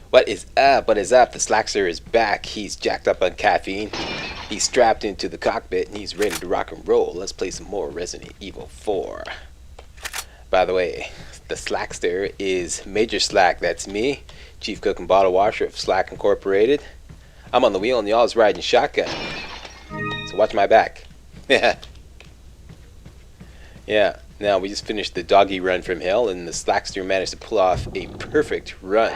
What is up? What is up? The Slackster is back. He's jacked up on caffeine. He's strapped into the cockpit and he's ready to rock and roll. Let's play some more Resident Evil 4. By the way, the Slackster is Major Slack. That's me, Chief Cook and Bottle Washer of Slack Incorporated. I'm on the wheel and y'all's riding shotgun. So watch my back. Yeah. Now we just finished the doggy run from hell and the Slackster managed to pull off a perfect run.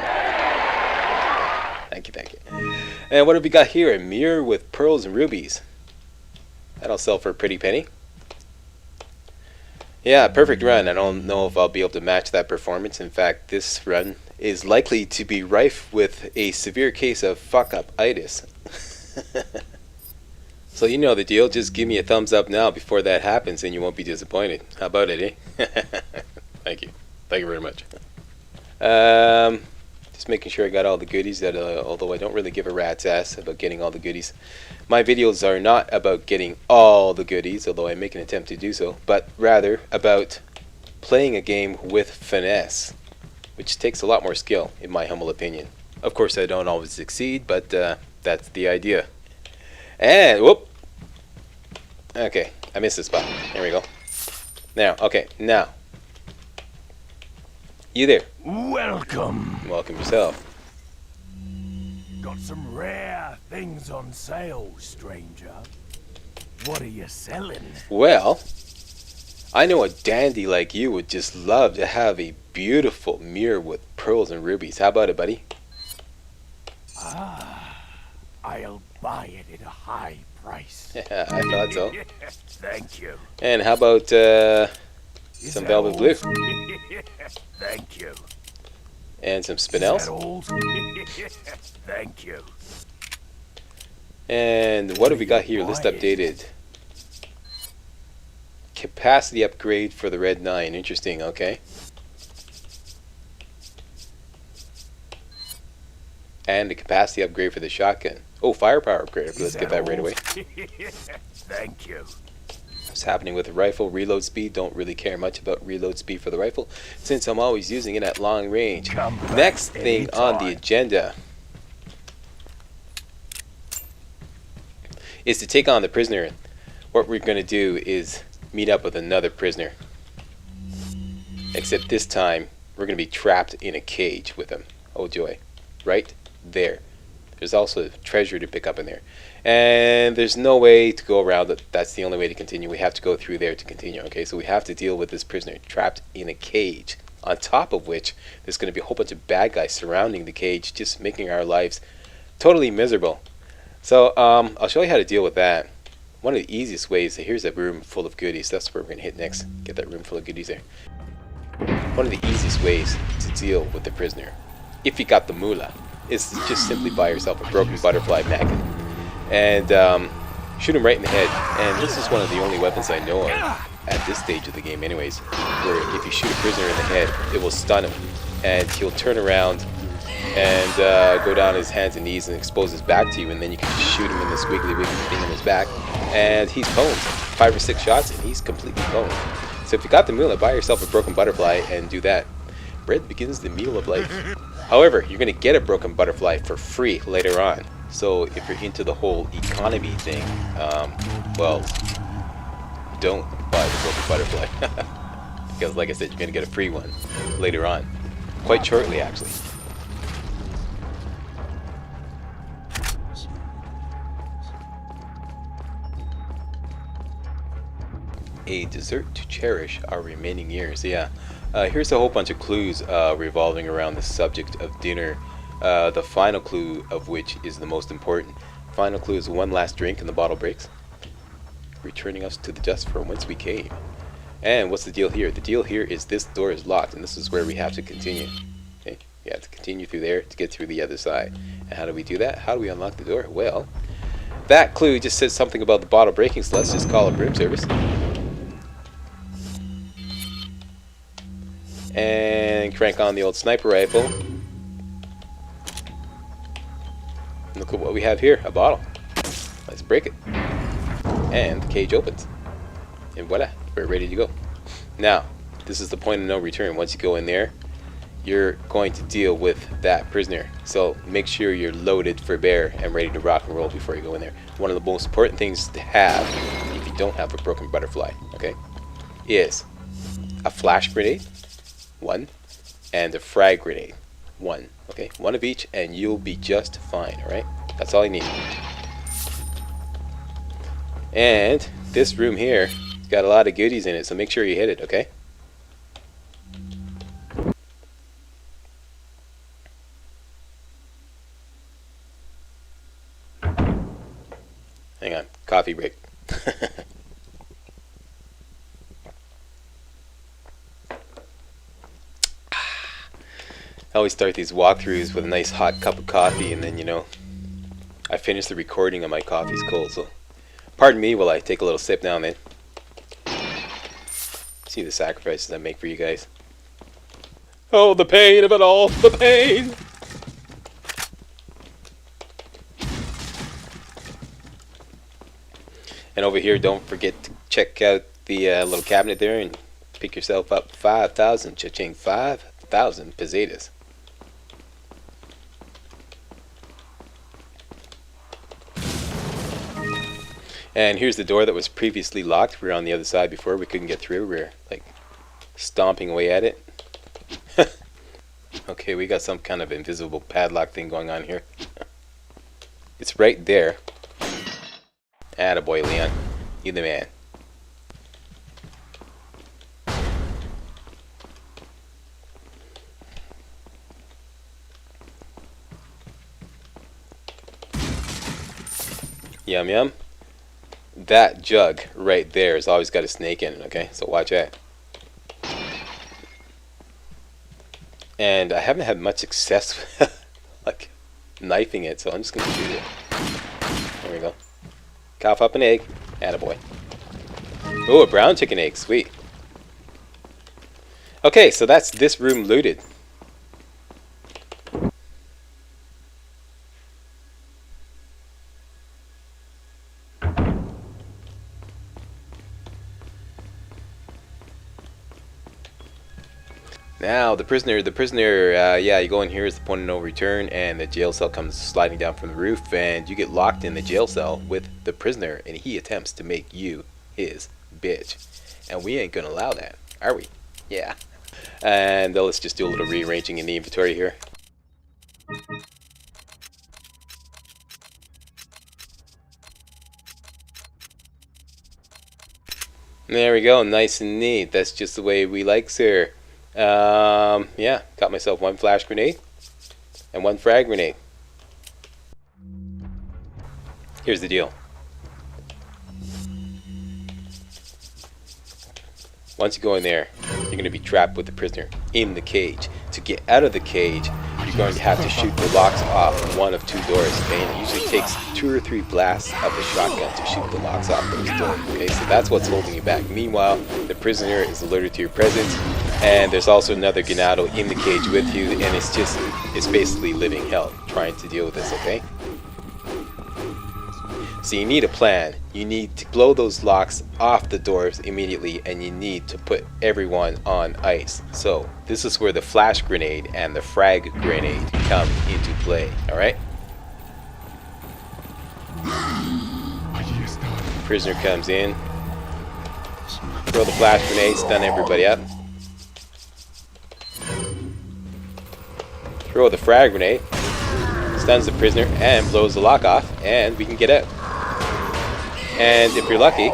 Thank you, thank you. And what have we got here? A mirror with pearls and rubies. That'll sell for a pretty penny. Yeah, perfect run. I don't know if I'll be able to match that performance. In fact, this run is likely to be rife with a severe case of fuck-up-itis. So you know the deal. Just give me a thumbs up now before that happens and you won't be disappointed. How about it, eh? Thank you. Thank you very much. Just making sure I got all the goodies, that although I don't really give a rat's ass about getting all the goodies. My videos are not about getting all the goodies, although I make an attempt to do so, but rather about playing a game with finesse, which takes a lot more skill, in my humble opinion. Of course, I don't always succeed, but that's the idea. And, whoop! Okay, I missed the spot. There we go. Now, okay, now. You there? Welcome. Welcome yourself. Got some rare things on sale, stranger. What are you selling? Well, I know a dandy like you would just love to have a beautiful mirror with pearls and rubies. How about it, buddy? I'll buy it at a high price. Yeah, I thought so. Thank you. And how about some velvet blue? Thank you. And some spinels? Thank you. And what have we got here? List updated. Capacity upgrade for the Red 9. Interesting, okay. And the capacity upgrade for the shotgun. Oh, firepower upgrade. Okay, let's get that right away. Thank you. What's happening with the rifle? Reload speed. Don't really care much about reload speed for the rifle, since I'm always using it at long range. Next thing on the agenda is to take on the prisoner. What we're going to do is meet up with another prisoner. Except this time, we're going to be trapped in a cage with him. Oh joy. Right there. There's also a treasure to pick up in there. And there's no way to go around it. That's the only way to continue. We have to go through there to continue. Okay, so we have to deal with this prisoner trapped in a cage. On top of which, there's going to be a whole bunch of bad guys surrounding the cage, just making our lives totally miserable. So, I'll show you how to deal with that. One of the easiest ways, here's a room full of goodies. That's where we're going to hit next. Get that room full of goodies there. One of the easiest ways to deal with the prisoner, if you got the moolah, is to just simply buy yourself a broken butterfly magnet and shoot him right in the head. And this is one of the only weapons I know of at this stage of the game anyways, where if you shoot a prisoner in the head, it will stun him and he'll turn around and go down his hands and knees and expose his back to you, and then you can shoot him in the squiggly wiggly thing in his back and he's pwned. 5 or 6 shots and he's completely pwned. So if you got the moolah, buy yourself a broken butterfly and do that. Bread begins the meal of life. However, you're going to get a broken butterfly for free later on. So if you're into the whole economy thing, well, don't buy the broken butterfly. Because like I said, you're going to get a free one later on. Quite shortly, actually. A dessert to cherish our remaining years. Yeah. Here's a whole bunch of clues revolving around the subject of dinner, the final clue of which is the most important. Final clue is one last drink and the bottle breaks, returning us to the dust from whence we came. And what's the deal here? The deal here is this door is locked and this is where we have to continue. Okay? You have to continue through there to get through the other side. And how do we do that? How do we unlock the door? Well, that clue just says something about the bottle breaking, so let's just call it room service. And crank on the old sniper rifle. Look at what we have here, a bottle. Let's break it. And the cage opens. And voila, we're ready to go. Now, this is the point of no return. Once you go in there, you're going to deal with that prisoner. So make sure you're loaded for bear and ready to rock and roll before you go in there. One of the most important things to have, if you don't have a broken butterfly, okay, is a flash grenade, 1, and a frag grenade, 1. Okay, 1 of each, and you'll be just fine. All right, that's all you need. And this room here has got a lot of goodies in it, so make sure you hit it. Okay. Hang on, coffee break. I always start these walkthroughs with a nice hot cup of coffee, and then, you know, I finish the recording and my coffee's cold, so pardon me while I take a little sip now and then. See the sacrifices I make for you guys. Oh, the pain of it all, the pain! And over here, don't forget to check out the little cabinet there and pick yourself up 5,000, cha-ching, 5,000 pesetas. And here's the door that was previously locked. We were on the other side before. We couldn't get through. We were like stomping away at it. Okay, we got some kind of invisible padlock thing going on here. It's right there. Attaboy, Leon. You the man. Yum yum. That jug right there has always got a snake in it, okay? So watch that. And I haven't had much success with like knifing it, so I'm just gonna shoot it. There we go. Cough up an egg. Attaboy. Oh, a brown chicken egg. Sweet. Okay, so that's this room looted. Now, the prisoner, yeah, you go in here, is the point of no return, and the jail cell comes sliding down from the roof, and you get locked in the jail cell with the prisoner, and he attempts to make you his bitch. And we ain't gonna allow that, are we? Yeah. And let's just do a little rearranging in the inventory here. There we go, nice and neat. That's just the way we like, sir. Yeah, got myself 1 flash grenade and 1 frag grenade. Here's the deal. Once you go in there, you're going to be trapped with the prisoner in the cage. To get out of the cage, you're going to have to shoot the locks off 1 of 2 doors. Okay, and it usually takes 2 or 3 blasts of the shotgun to shoot the locks off those doors. Okay, so that's what's holding you back. Meanwhile, the prisoner is alerted to your presence, and there's also another Garrador in the cage with you, and it's basically living hell trying to deal with this. Okay. So you need a plan. You need to blow those locks off the doors immediately, and you need to put everyone on ice. So this is where the flash grenade and the frag grenade come into play. Alright? Prisoner comes in. Throw the flash grenade, stun everybody up. Throw the frag grenade. Stuns the prisoner and blows the lock off, and we can get out. And if you're lucky,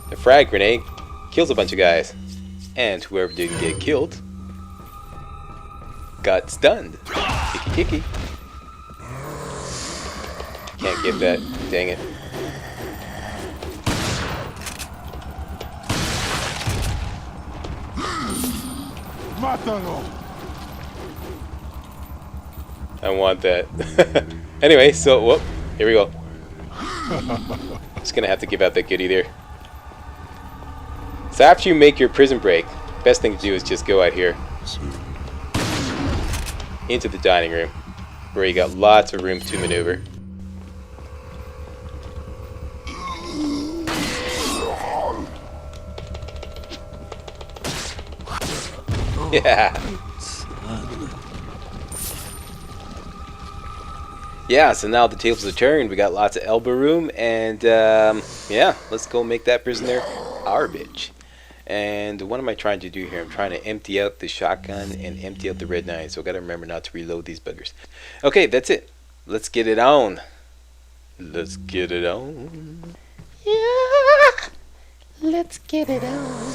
the frag grenade kills a bunch of guys. And whoever didn't get killed got stunned. Kicky kicky. Can't get that. Dang it. I want that. Anyway, so, whoop, here we go. Just gonna have to give out that goodie there. So after you make your prison break, best thing to do is just go out here into the dining room, where you got lots of room to maneuver. Yeah. Yeah, so now the tables are turned. We got lots of elbow room, and yeah, let's go make that prisoner our bitch. And what am I trying to do here? I'm trying to empty out the shotgun and empty out the red 9, so I gotta remember not to reload these buggers. Okay, that's it. Let's get it on. Let's get it on. Yeah, let's get it on.